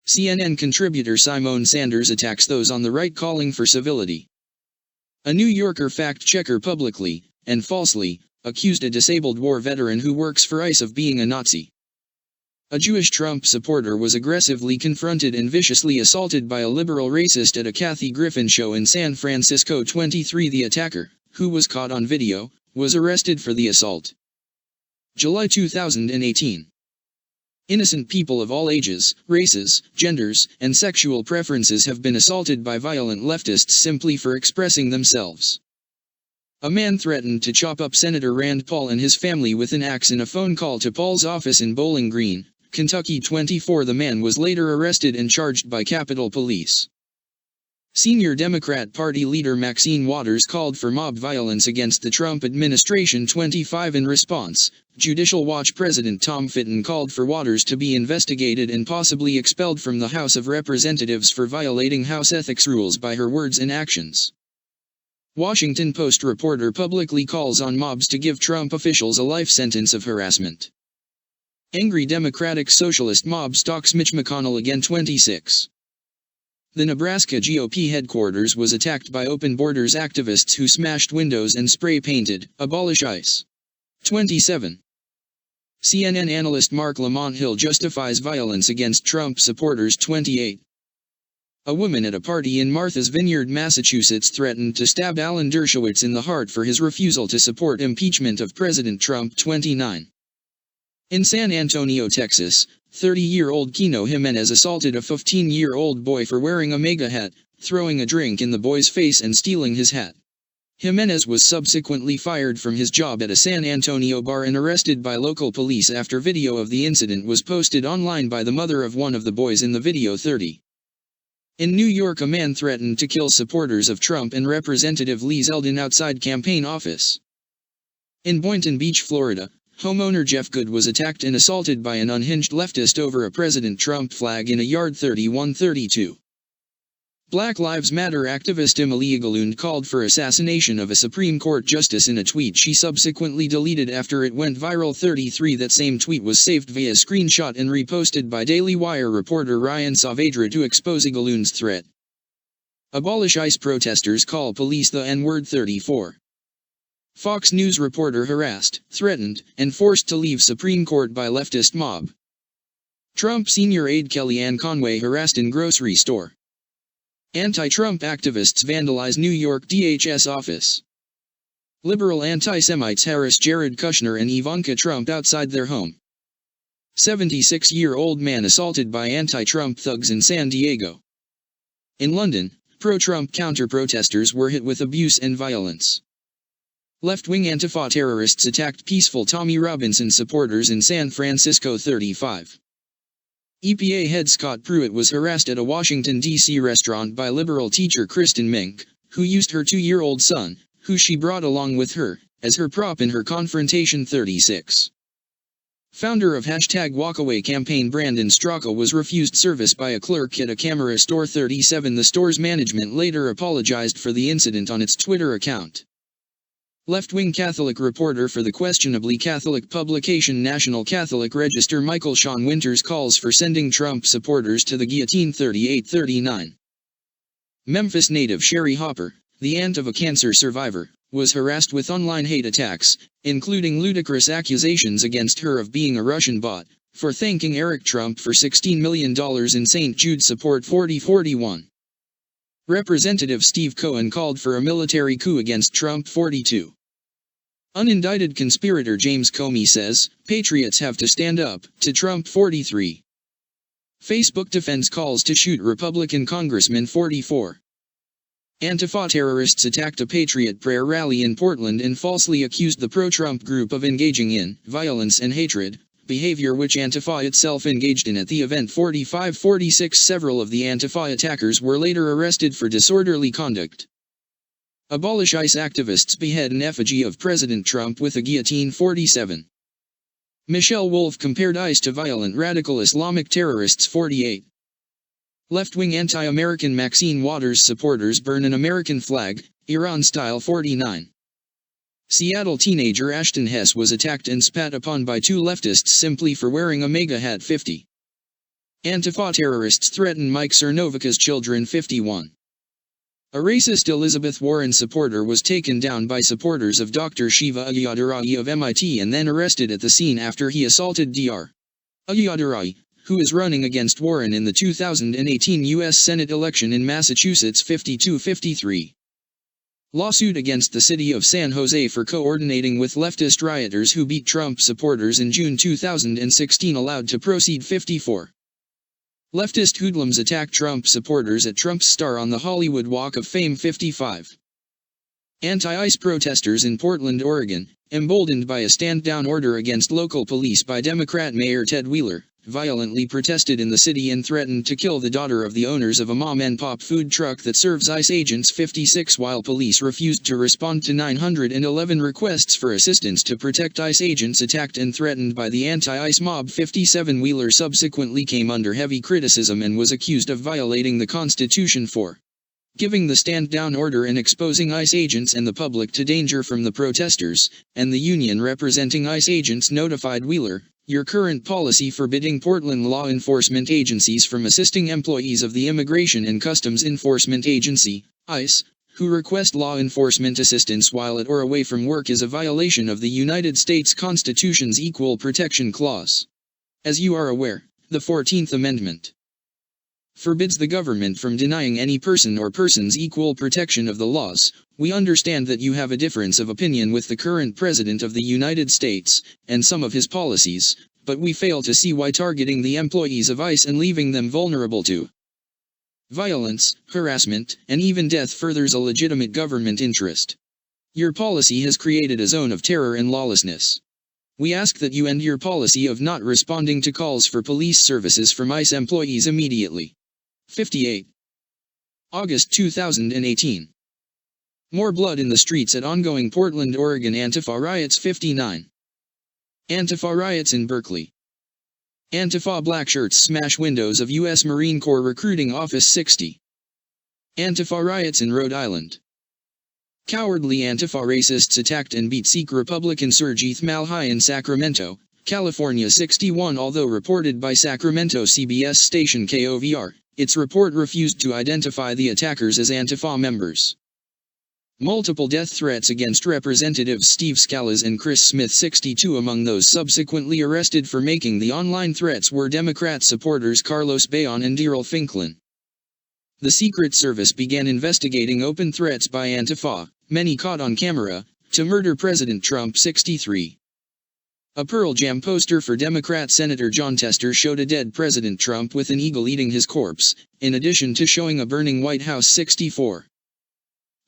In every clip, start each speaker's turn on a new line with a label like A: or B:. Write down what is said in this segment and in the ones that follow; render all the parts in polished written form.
A: CNN contributor Simone Sanders attacks those on the right calling for civility. A New Yorker fact-checker publicly, and falsely, accused a disabled war veteran who works for ICE of being a Nazi. A Jewish Trump supporter was aggressively confronted and viciously assaulted by a liberal racist at a Kathy Griffin show in San Francisco. 23 The attacker, who was caught on video, was arrested for the assault. July 2018. Innocent people of all ages, races, genders, and sexual preferences have been assaulted by violent leftists simply for expressing themselves. A man threatened to chop up Senator Rand Paul and his family with an axe in a phone call to Paul's office in Bowling Green, Kentucky. 24 The man was later arrested and charged by Capitol Police. Senior Democrat Party leader Maxine Waters called for mob violence against the Trump administration. 25 In response, Judicial Watch President Tom Fitton called for Waters to be investigated and possibly expelled from the House of Representatives for violating House ethics rules by her words and actions. Washington Post reporter publicly calls on mobs to give Trump officials a life sentence of harassment. Angry Democratic Socialist mob stalks Mitch McConnell again. 26. The Nebraska GOP headquarters was attacked by Open Borders activists who smashed windows and spray-painted, "Abolish ICE." 27. CNN analyst Mark Lamont Hill justifies violence against Trump supporters. 28. A woman at a party in Martha's Vineyard, Massachusetts threatened to stab Alan Dershowitz in the heart for his refusal to support impeachment of President Trump. 29. In San Antonio, Texas, 30-year-old Kino Jimenez assaulted a 15-year-old boy for wearing a MAGA hat, throwing a drink in the boy's face and stealing his hat. Jimenez was subsequently fired from his job at a San Antonio bar and arrested by local police after video of the incident was posted online by the mother of one of the boys in the video. 30. In New York, a man threatened to kill supporters of Trump and Representative Lee Zeldin outside campaign office. In Boynton Beach, Florida, homeowner Jeff Good was attacked and assaulted by an unhinged leftist over a President Trump flag in a yard. 31-32. Black Lives Matter activist Emily Egelund called for assassination of a Supreme Court justice in a tweet she subsequently deleted after it went viral. 33 That same tweet was saved via screenshot and reposted by Daily Wire reporter Ryan Saavedra to expose Egelund's threat. Abolish ICE protesters call police the N-word. 34. Fox News reporter harassed, threatened, and forced to leave Supreme Court by leftist mob. Trump senior aide Kellyanne Conway harassed in grocery store. Anti-Trump activists vandalize New York DHS office. Liberal anti-Semites harass Jared Kushner and Ivanka Trump outside their home. 76-year-old man assaulted by anti-Trump thugs in San Diego. In London, pro-Trump counter-protesters were hit with abuse and violence. Left-wing Antifa terrorists attacked peaceful Tommy Robinson supporters in San Francisco. 35. EPA head Scott Pruitt was harassed at a Washington, D.C. restaurant by liberal teacher Kristen Mink, who used her 2-year-old son, who she brought along with her, as her prop in her confrontation. 36. Founder of #Walkaway campaign Brandon Straka was refused service by a clerk at a camera store. 37. The store's management later apologized for the incident on its Twitter account. Left-wing Catholic reporter for the questionably Catholic publication National Catholic Register Michael Sean Winters calls for sending Trump supporters to the guillotine. 38-39. Memphis native Sherry Hopper, the aunt of a cancer survivor, was harassed with online hate attacks, including ludicrous accusations against her of being a Russian bot, for thanking Eric Trump for $16 million in St. Jude support. 40-41. Representative Steve Cohen called for a military coup against Trump. 42. Unindicted conspirator James Comey says, patriots have to stand up to Trump. 43. Facebook defends calls to shoot Republican congressman. 44. Antifa terrorists attacked a Patriot Prayer rally in Portland and falsely accused the pro-Trump group of engaging in violence and hatred, behavior which Antifa itself engaged in at the event. 45-46. Several of the Antifa attackers were later arrested for disorderly conduct. Abolish ICE activists behead an effigy of President Trump with a guillotine. 47. Michelle Wolf compared ICE to violent radical Islamic terrorists. 48. Left-wing anti-American Maxine Waters supporters burn an American flag, Iran-style. 49. Seattle teenager Ashton Hess was attacked and spat upon by 2 leftists simply for wearing a MAGA hat. 50. Antifa terrorists threaten Mike Cernovica's children. 51. A racist Elizabeth Warren supporter was taken down by supporters of Dr. Shiva Ayyadurai of MIT and then arrested at the scene after he assaulted Dr. Ayyadurai, who is running against Warren in the 2018 U.S. Senate election in Massachusetts. 52-53. Lawsuit against the city of San Jose for coordinating with leftist rioters who beat Trump supporters in June 2016 allowed to proceed. 54. Leftist hoodlums attack Trump supporters at Trump's Star on the Hollywood Walk of Fame. 55. Anti-ICE protesters in Portland, Oregon, emboldened by a stand-down order against local police by Democrat Mayor Ted Wheeler, violently protested in the city and threatened to kill the daughter of the owners of a mom-and-pop food truck that serves ICE agents. 56. While police refused to respond to 911 requests for assistance to protect ICE agents attacked and threatened by the anti-ICE mob. 57. Wheeler subsequently came under heavy criticism and was accused of violating the Constitution for giving the stand-down order and exposing ICE agents and the public to danger from the protesters, and the union representing ICE agents notified Wheeler, "Your current policy forbidding Portland law enforcement agencies from assisting employees of the Immigration and Customs Enforcement Agency, ICE, who request law enforcement assistance while at or away from work is a violation of the United States Constitution's Equal Protection Clause. As you are aware, the 14th Amendment forbids the government from denying any person or persons equal protection of the laws. We understand that you have a difference of opinion with the current President of the United States, and some of his policies, but we fail to see why targeting the employees of ICE and leaving them vulnerable to violence, harassment, and even death furthers a legitimate government interest. Your policy has created a zone of terror and lawlessness. We ask that you end your policy of not responding to calls for police services from ICE employees immediately." 58. August 2018. More blood in the streets at ongoing Portland, Oregon Antifa riots. 59. Antifa riots in Berkeley. Antifa black shirts smash windows of U.S. Marine Corps recruiting office. 60. Antifa riots in Rhode Island. Cowardly Antifa racists attacked and beat Sikh Republican Surjit Malhi in Sacramento, California. 61. Although reported by Sacramento CBS station KOVR, its report refused to identify the attackers as Antifa members. Multiple death threats against Representatives Steve Scalise and Chris Smith. 62. Among those subsequently arrested for making the online threats were Democrat supporters Carlos Bayon and Daryl Finklin. The Secret Service began investigating open threats by Antifa, many caught on camera, to murder President Trump. 63. A Pearl Jam poster for Democrat Senator Jon Tester showed a dead President Trump with an eagle eating his corpse, in addition to showing a burning White House. 64.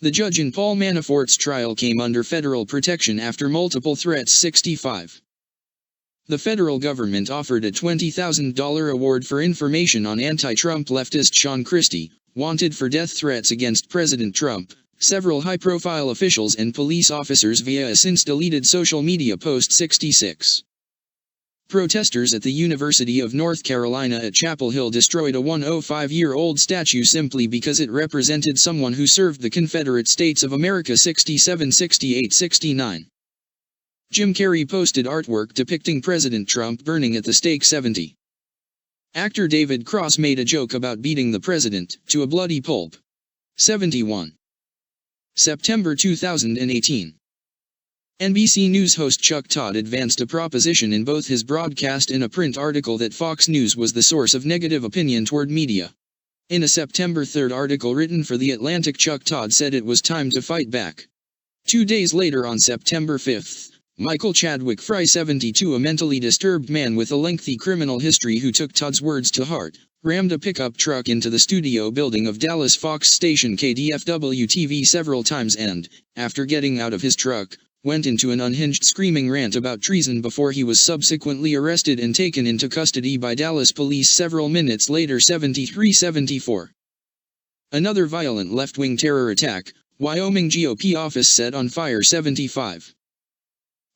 A: The judge in Paul Manafort's trial came under federal protection after multiple threats. 65. The federal government offered a $20,000 award for information on anti-Trump leftist Sean Christie, wanted for death threats against President Trump, several high-profile officials and police officers via a since-deleted social media post. 66. Protesters at the University of North Carolina at Chapel Hill destroyed a 105-year-old statue simply because it represented someone who served the Confederate States of America. 67, 68, 69. Jim Carrey posted artwork depicting President Trump burning at the stake. 70. Actor David Cross made a joke about beating the president to a bloody pulp. 71. September 2018. NBC News host Chuck Todd advanced a proposition in both his broadcast and a print article that Fox News was the source of negative opinion toward media. In a September 3 article written for The Atlantic, Chuck Todd said it was time to fight back. 2 days later, on September 5, Michael Chadwick Fry, 72, a mentally disturbed man with a lengthy criminal history who took Todd's words to heart, rammed a pickup truck into the studio building of Dallas Fox station KDFW-TV several times and, after getting out of his truck, went into an unhinged screaming rant about treason before he was subsequently arrested and taken into custody by Dallas police several minutes later. 73-74. Another violent left-wing terror attack, Wyoming GOP office set on fire. 75.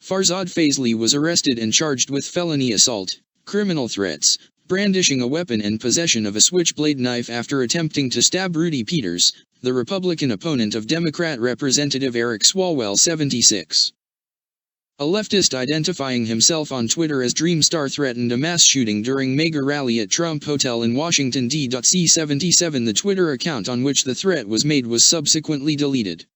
A: Farzad Faisley was arrested and charged with felony assault, criminal threats, brandishing a weapon and possession of a switchblade knife after attempting to stab Rudy Peters, the Republican opponent of Democrat Representative Eric Swalwell. 76. A leftist identifying himself on Twitter as Dreamstar threatened a mass shooting during mega rally at Trump Hotel in Washington, D.C. 77. The Twitter account on which the threat was made was subsequently deleted.